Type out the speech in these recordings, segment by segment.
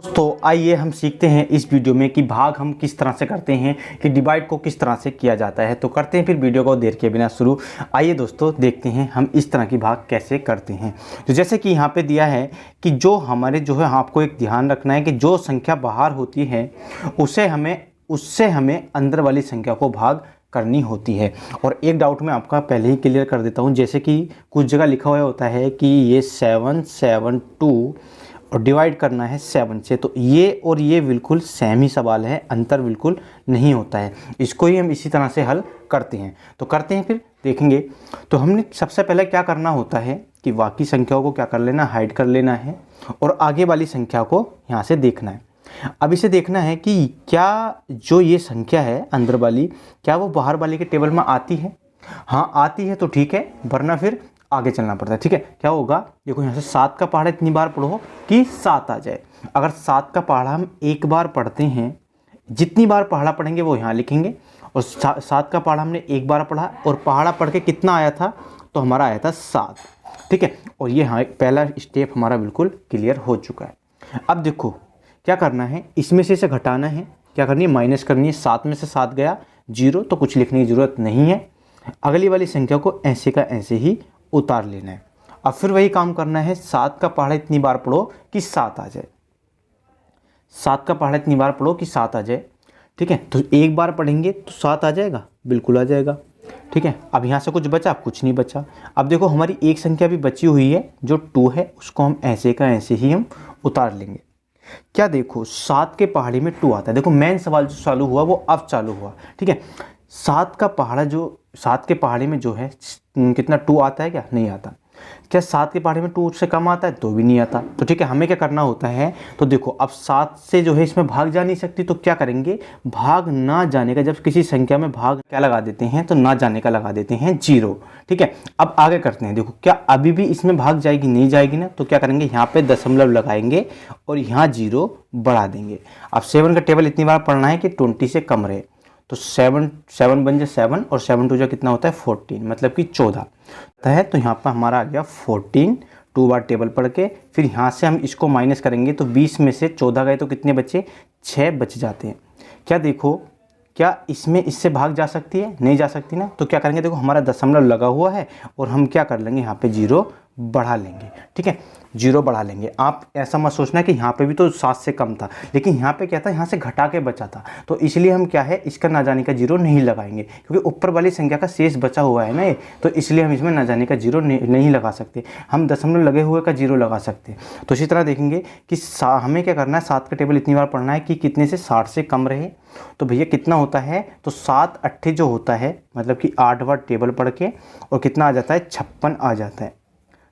दोस्तों आइए हम सीखते हैं इस वीडियो में कि भाग हम किस तरह से करते हैं, कि डिवाइड को किस तरह से किया जाता है। तो करते हैं फिर वीडियो को देर के बिना शुरू। आइए दोस्तों देखते हैं हम इस तरह की भाग कैसे करते हैं। तो जैसे कि यहाँ पे दिया है कि जो हमारे जो है आपको एक ध्यान रखना है कि जो संख्या बाहर होती है उससे हमें अंदर वाली संख्या को भाग करनी होती है। और एक डाउट मैं आपका पहले ही क्लियर कर देता हूँ। जैसे कि कुछ जगह लिखा हुआ होता है कि ये 772 और डिवाइड करना है 7 से, तो ये और ये बिल्कुल सेम ही सवाल है, अंतर बिल्कुल नहीं होता है। इसको ही हम इसी तरह से हल करते हैं। तो करते हैं फिर देखेंगे। तो हमने सबसे पहले क्या करना होता है कि बाकी संख्याओं को क्या कर लेना, हाइड कर लेना है और आगे वाली संख्या को यहाँ से देखना है। अब इसे देखना है कि क्या जो ये संख्या है अंदर वाली, क्या वो बाहर वाली के टेबल में आती है। हाँ आती है तो ठीक है, वरना फिर आगे चलना पड़ता है। ठीक है, क्या होगा, देखो यहाँ से 7 का पहाड़ा इतनी बार पढ़ो कि 7 आ जाए। अगर 7 का पहाड़ा हम एक बार पढ़ते हैं, जितनी बार पहाड़ा पढ़ेंगे वो यहाँ लिखेंगे। और 7 का पहाड़ा हमने एक बार पढ़ा और पहाड़ा पढ़ के कितना आया था, तो हमारा आया था 7। ठीक है, और ये हाँ पहला स्टेप हमारा बिल्कुल क्लियर हो चुका है। अब देखो क्या करना है, इसमें से इसे घटाना है, क्या करनी है, माइनस करनी है। 7 में से 7 गया 0, तो कुछ लिखने की ज़रूरत नहीं है। अगली वाली संख्या को ऐसे का ऐसे ही उतार लेना है। अब फिर वही काम करना है, 7 का पहाड़ा इतनी बार पढ़ो कि 7 आ जाए। 7 का पहाड़ा इतनी बार पढ़ो कि 7 आ जाए। ठीक है, तो एक बार पढ़ेंगे तो 7 आ जाएगा, बिल्कुल आ जाएगा। ठीक है, अब यहाँ से कुछ बचा, कुछ नहीं बचा। अब देखो हमारी एक संख्या भी बची हुई है जो 2 है, उसको हम ऐसे का ऐसे ही हम उतार लेंगे। क्या देखो 7 के पहाड़े में 2 आता है। देखो मेन सवाल जो चालू हुआ वो अब चालू हुआ। ठीक है, 7 का पहाड़ा जो 7 के पहाड़े में जो है कितना 2 आता है, क्या नहीं आता। क्या 7 के पहाड़े में 2 से कम आता है, तो भी नहीं आता। तो ठीक है, हमें क्या करना होता है, तो देखो अब 7 से जो है इसमें भाग जा नहीं सकती, तो क्या करेंगे, भाग ना जाने का, जब किसी संख्या में भाग क्या लगा देते हैं, तो ना जाने का लगा देते हैं 0। ठीक है, अब आगे करते हैं। देखो क्या अभी भी इसमें भाग जाएगी, नहीं जाएगी ना, तो क्या करेंगे, यहाँ पे दशमलव लगाएंगे और यहाँ 0 बढ़ा देंगे। अब 7 का टेबल इतनी बार पढ़ना है कि 20 से कम रहे। तो 7 बन जाए 7 और 7 2 जा कितना होता है 14, मतलब कि 14 है। तो यहाँ पर हमारा आ गया 14, 2 बार टेबल पढ़ के। फिर यहाँ से हम इसको माइनस करेंगे तो 20 में से 14 गए तो कितने बचे, 6 बच जाते हैं। क्या देखो, क्या इसमें इससे भाग जा सकती है, नहीं जा सकती ना। तो क्या करेंगे, देखो हमारा दशमलव लगा हुआ है और हम क्या कर लेंगे, यहाँ पे 0 बढ़ा लेंगे। ठीक है, 0 बढ़ा लेंगे। आप ऐसा मत सोचना कि यहाँ पे भी तो 7 से कम था, लेकिन यहाँ पे क्या था, यहाँ से घटा के बचा था, तो इसलिए हम क्या है, इसका ना जाने का 0 नहीं लगाएंगे, क्योंकि ऊपर वाली संख्या का शेष बचा हुआ है ना ये, तो इसलिए हम इसमें ना जाने का 0 नहीं लगा सकते। हम दशमलव लगे हुए का 0 लगा सकते हैं। तो इसी तरह देखेंगे कि हमें क्या करना है, 7 का टेबल इतनी बार पढ़ना है कि कितने से 60 से कम रहे। तो भैया कितना होता है, तो 7 8 जो होता है, मतलब कि 8 बार टेबल पढ़ के, और कितना आ जाता है, 56 आ जाता है।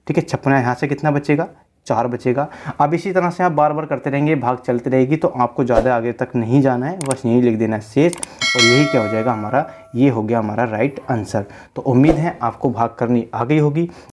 ठीक है, 56 यहाँ से कितना बचेगा, 4 बचेगा। अब इसी तरह से आप बार बार करते रहेंगे, भाग चलती रहेगी, तो आपको ज़्यादा आगे तक नहीं जाना है, बस यही लिख देना है शेष, और यही क्या हो जाएगा हमारा, ये हो गया हमारा राइट आंसर। तो उम्मीद है आपको भाग करनी आ गई होगी।